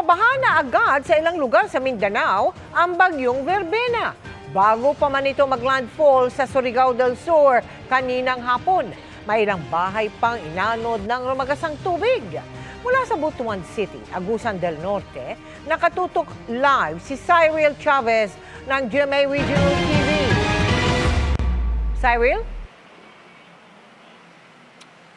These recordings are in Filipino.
Nabaha na agad sa ilang lugar sa Mindanao ang bagyong Verbena. Bago pa man ito maglandfall sa Surigao del Sur kaninang hapon, may ilang bahay pang inanod ng rumagasang tubig. Mula sa Butuan City, Agusan del Norte, nakatutok live si Cyril Chavez ng GMA Regional TV. Cyril?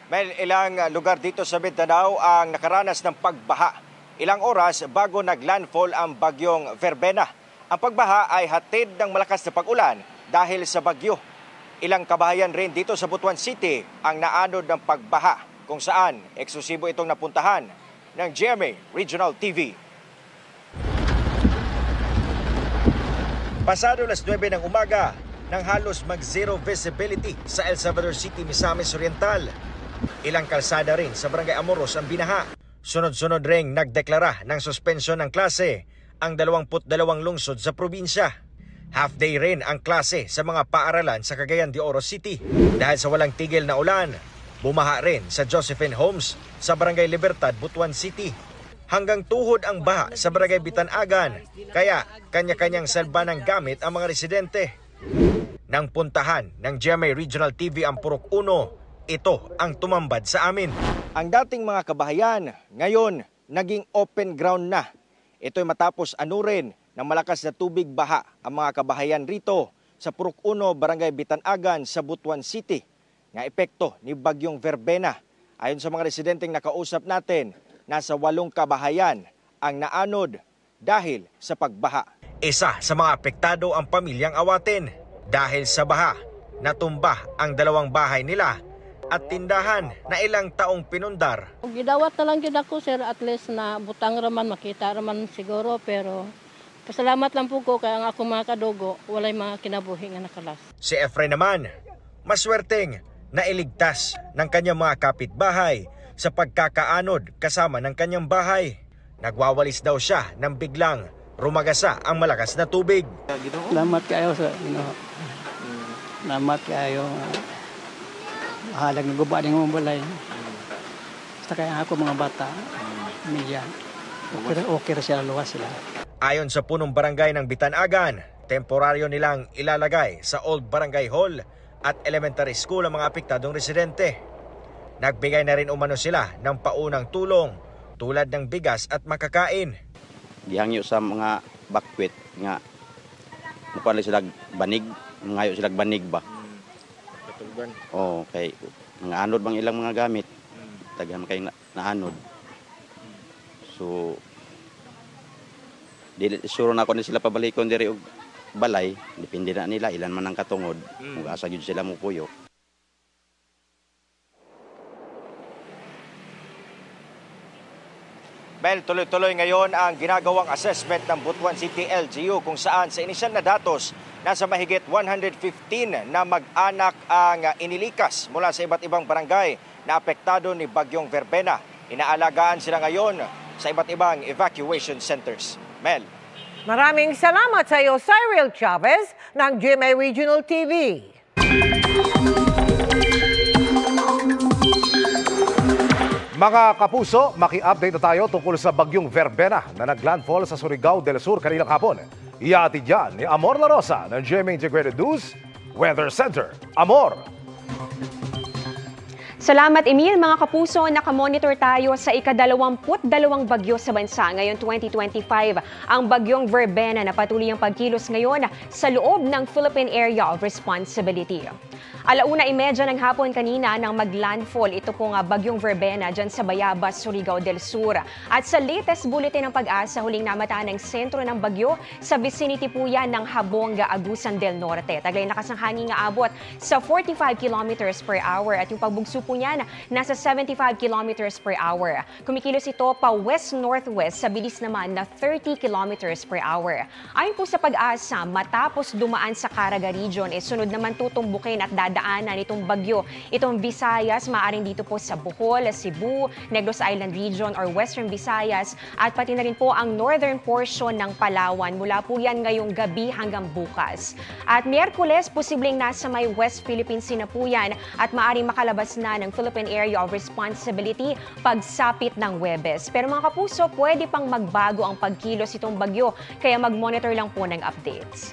May ilang lugar dito sa Mindanao ang nakaranas ng pagbaha. Ilang oras bago naglandfall ang bagyong Verbena. Ang pagbaha ay hatid ng malakas na pag-ulan dahil sa bagyo. Ilang kabahayan rin dito sa Butuan City ang naanod ng pagbaha, kung saan eksklusibo itong napuntahan ng GMA Regional TV. Pasado alas 9 ng umaga, nang halos mag-zero visibility sa El Salvador City, Misamis Oriental. Ilang kalsada rin sa Barangay Amoros ang binaha. Sunod-sunod ring nagdeklara ng suspensyon ng klase ang 22 lungsod sa probinsya. Half-day rin ang klase sa mga paaralan sa Cagayan de Oro City. Dahil sa walang tigil na ulan, bumaha rin sa Josephine Homes sa Barangay Libertad, Butuan City. Hanggang tuhod ang baha sa Barangay Bitanagan, kaya kanya-kanyang salba ng gamit ang mga residente. Nang puntahan ng GMA Regional TV ang Purok 1, ito ang tumambad sa amin. Ang dating mga kabahayan, ngayon naging open ground na. Ito'y matapos anurin ng malakas na tubig baha ang mga kabahayan rito sa Purok 1, Barangay Bitanagan sa Butuan City, nga epekto ni bagyong Verbena. Ayon sa mga residenteng nakausap natin, nasa 8 kabahayan ang naanod dahil sa pagbaha. Isa sa mga apektado ang pamilyang Awatin. Dahil sa baha, natumba ang 2 bahay nila at tindahan na ilang taong pinundar. Gidawat na lang yun ako, sir, at least na butang raman, makita raman siguro, pero pasalamat lang po ko kaya ang ako mga kadugo, walay mga kinabuhi nga nakalas. Si Efren naman, maswerteng na iligtas ng kanyang mga kapitbahay sa pagkakaanod kasama ng kanyang bahay. Nagwawalis daw siya nang biglang rumagasa ang malakas na tubig. Salamat kayo sa salamat kayo. Halag ng guba ng balay. Basta kaya ako mga bata, milyan. Okay sila, luwas sila. Ayon sa punong barangay ng Bitanagan, temporaryo nilang ilalagay sa Old Barangay Hall at Elementary School ang mga apektadong residente. Nagbigay na rin umano sila ng paunang tulong tulad ng bigas at makakain. Gihangyo sa mga bakwit nga mukuan sila banig, ngayo sila banig ba. Okay, mga anod bang ilang mga gamit. Tagahan kay naanod. So dili suro na ko ni sila pabalikon diri og balay, depende na nila ilan man ang katungod. Kung asa gyud sila mo puyo. Bel, tuloy-tuloy ngayon ang ginagawang assessment ng Butuan City LGU kung saan sa inisyal na datos, nasa mahigit 115 na mag-anak ang inilikas mula sa iba't ibang barangay na apektado ni bagyong Verbena. Inaalagaan sila ngayon sa iba't ibang evacuation centers. Mel. Maraming salamat sa iyo, Cyril Chavez ng GMA Regional TV. Mga kapuso, maki-update na tayo tungkol sa bagyong Verbena na naglandfall sa Surigao del Sur kaninang hapon. Ihatid yan ni Amor La Rosa ng GMA Integrated News Weather Center. Amor! Salamat, Emil. Mga kapuso, nakamonitor tayo sa ika-22 bagyo sa bansa ngayon 2025. Ang bagyong Verbena na patuloy ang pagkilos ngayon sa loob ng Philippine Area of Responsibility. 1:30 ng hapon kanina nang maglandfall ito pong bagyong Verbena dyan sa Bayabas, Surigao del Sur. At sa latest bulletin ng Pag-asa, huling namataan ng sentro ng bagyo sa vicinity po yan ng Habonga, Agusan del Norte. Taglay lakas ng hangin nga abot sa 45 kilometers per hour at yung pagbugso po niyan nasa 75 kilometers per hour. Kumikilos ito pa west-northwest sa bilis naman na 30 kilometers per hour. Ayon po sa Pag-asa, matapos dumaan sa Caraga region, sunod naman tutumbukin at dadaanan itong bagyo. Itong Visayas, maaaring dito po sa Bohol, Cebu, Negros Island region or Western Visayas at pati na rin po ang northern portion ng Palawan. Mula po yan ngayong gabi hanggang bukas. At Miyerkules, posibleng nasa may West Philippine Sea na po yan at maaaring makalabas na ng ng Philippine Area of Responsibility pagsapit ng Huwebes. Pero mga kapuso, pwede pang magbago ang pagkilos itong bagyo, kaya mag-monitor lang po ng updates.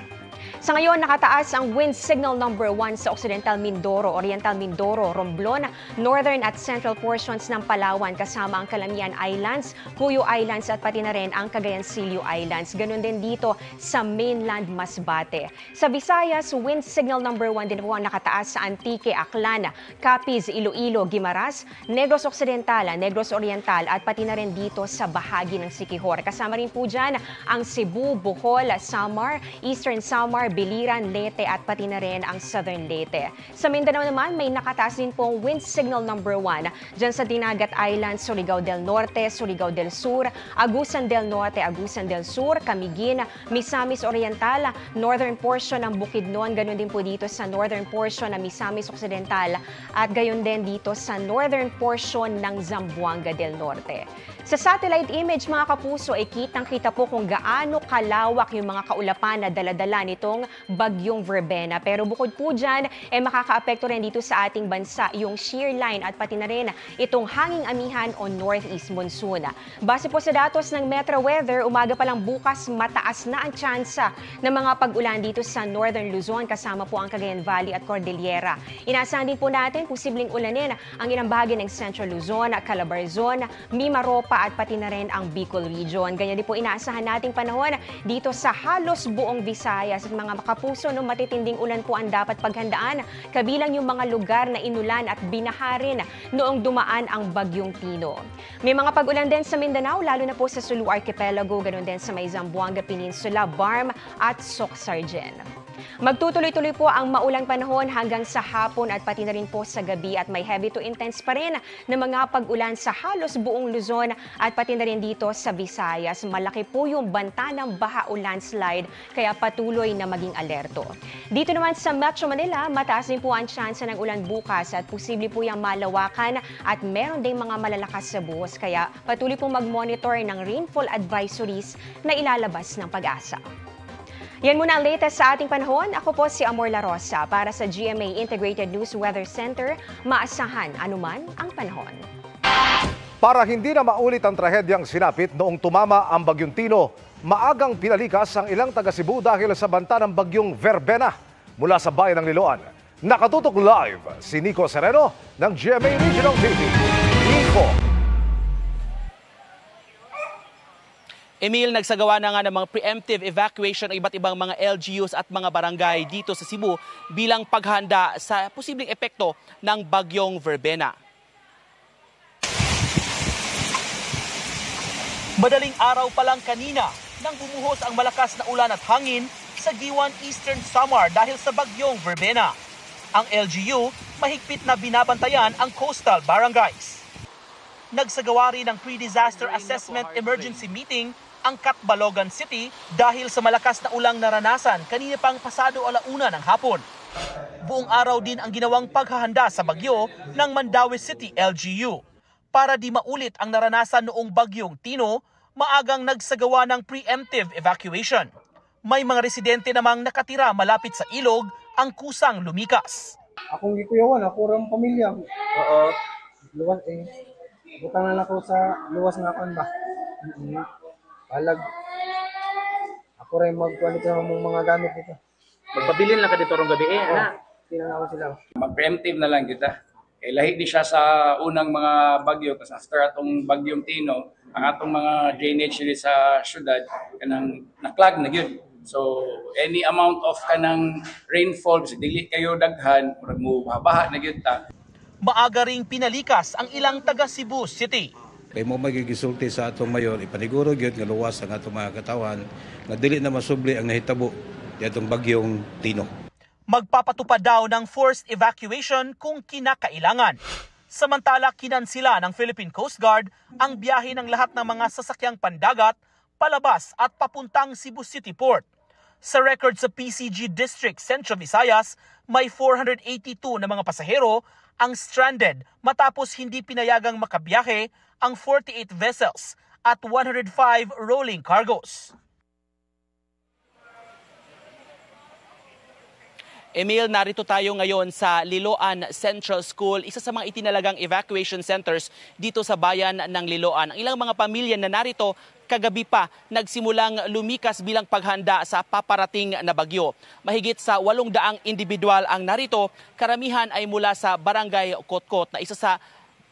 Sa ngayon, nakataas ang wind signal number 1 sa Occidental Mindoro, Oriental Mindoro, Romblon, northern at central portions ng Palawan kasama ang Calamian Islands, Cuyo Islands at pati na rin ang Cagayan Silio Islands. Ganun din dito sa mainland Masbate. Sa Visayas, wind signal number 1 din po ang nakataas sa Antique, Aklan, Capiz, Iloilo, Guimaras, Negros Occidental, Negros Oriental at pati na rin dito sa bahagi ng Siquijor. Kasama rin po dyan ang Cebu, Bohol, Samar, Eastern Samar, Biliran, Leyte at pati na rin ang Southern Leyte. Sa Mindanao naman, may nakataas din pong wind signal number 1 dyan sa Dinagat Islands, Surigao del Norte, Surigao del Sur, Agusan del Norte, Agusan del Sur, Camiguin, Misamis Oriental, northern portion ng Bukidnon, ganun din po dito sa northern portion ng Misamis Occidental at gayon din dito sa northern portion ng Zamboanga del Norte. Sa satellite image mga kapuso ay kitang-kita po kung gaano kalawak yung mga kaulapan na daladala nitong bagyong Verbena. Pero bukod po dyan, makakaapekto rin dito sa ating bansa yung shear line at pati na rin itong hanging amihan o northeast monsoon. Base po sa datos ng Metro Weather, umaga pa lang bukas mataas na ang tsansa ng mga pag-ulan dito sa Northern Luzon kasama po ang Cagayan Valley at Cordillera. Inaasahan din po natin posibleng ulanin ang ilang bahagi ng Central Luzon, Calabarzon, Mimaropa at pati na rin ang Bicol Region. Ganyan din po inaasahan nating panahon dito sa halos buong Visayas at mga kapuso, matitinding ulan po ang dapat paghandaan, kabilang yung mga lugar na inulan at binaharin noong dumaan ang bagyong Tino. May mga pag-ulan din sa Mindanao, lalo na po sa Sulu Archipelago, ganoon din sa may Zamboanga Peninsula, Barm at Socsargen. Magtutuloy-tuloy po ang maulang panahon hanggang sa hapon at pati na rin po sa gabi at may heavy to intense pa rin na mga pag-ulan sa halos buong Luzon at pati na rin dito sa Visayas. Malaki po yung banta ng baha o landslide kaya patuloy na maging alerto. Dito naman sa Metro Manila, mataas din po ang tsansa ng ulan bukas at posible po yung malawakan at meron ding mga malalakas sa buhos kaya patuloy po mag-monitor ng rainfall advisories na ilalabas ng Pag-asa. Yan muna ang latest sa ating panahon. Ako po si Amor La Rosa para sa GMA Integrated News Weather Center. Maasahan anuman ang panahon. Para hindi na maulit ang trahedyang sinapit noong tumama ang bagyong Tino, maagang pinalikas ang ilang taga Cebu dahil sa banta ng bagyong Verbena mula sa bayan ng Liloan. Nakatutok live si Nico Sereno ng GMA Regional TV. Nico! Emil, nagsagawa na nga ng mga preemptive evacuation ng iba't ibang mga LGUs at mga barangay dito sa Cebu bilang paghanda sa posibleng epekto ng bagyong Verbena. Madaling araw pa lang kanina nang bumuhos ang malakas na ulan at hangin sa Giwan Eastern Samar dahil sa bagyong Verbena. Ang LGU mahigpit na binabantayan ang coastal barangays. Nagsagawa rin ng pre-disaster assessment emergency meeting ang Catbalogan City dahil sa malakas na ulang naranasan kanina pang pasado 1:00 ng hapon. Buong araw din ang ginawang paghahanda sa bagyo ng Mandaue City LGU. Para di maulit ang naranasan noong bagyong Tino, maagang nagsagawa ng preemptive evacuation. May mga residente namang nakatira malapit sa ilog ang kusang lumikas. Akong gikuyawan, ako rin pamilya. Oo. Luwas butang na ako sa luwas nga kon ba. Palag. Ako rin magkuhan ito ng mga gamit dito. Magpabilin lang ka dito rong gabi ana. Tinanaw sila. Mag-preemptive na lang kita. Lahi di siya sa unang mga bagyo kasi after atong bagyong Tino, ang atong mga drainage dito sa syudad kanang naklag na gyud. So any amount of kanang rainfall dili kayo daghan murag mo baha na gyud ta. Maaga ring pinalikas ang ilang taga Cebu City. Kay mo magigisulti sa atong mayor ipaniguro gyud nga luwas ang atong mga katawan nga dili na masubli ang nahitabo diadtong bagyong Tino. Magpapatupad daw ng forced evacuation kung kinakailangan. Samantala, kinansila ng Philippine Coast Guard ang biyahe ng lahat ng mga sasakyang pandagat, palabas at papuntang Cebu City Port. Sa record sa PCG District Central Visayas, may 482 na mga pasahero ang stranded matapos hindi pinayagang makabiyahe ang 48 vessels at 105 rolling cargos. Emil, narito tayo ngayon sa Liloan Central School, isa sa mga itinalagang evacuation centers dito sa bayan ng Liloan. Ang ilang mga pamilya na narito kagabi pa nagsimulang lumikas bilang paghanda sa paparating na bagyo. Mahigit sa 800 individual ang narito, karamihan ay mula sa Barangay Kotkot na isa sa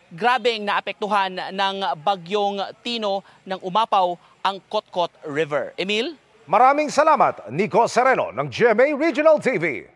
grabeng naapektuhan ng bagyong Tino nang umapaw ang Kotkot River. Emil? Maraming salamat, Nico Sereno ng GMA Regional TV.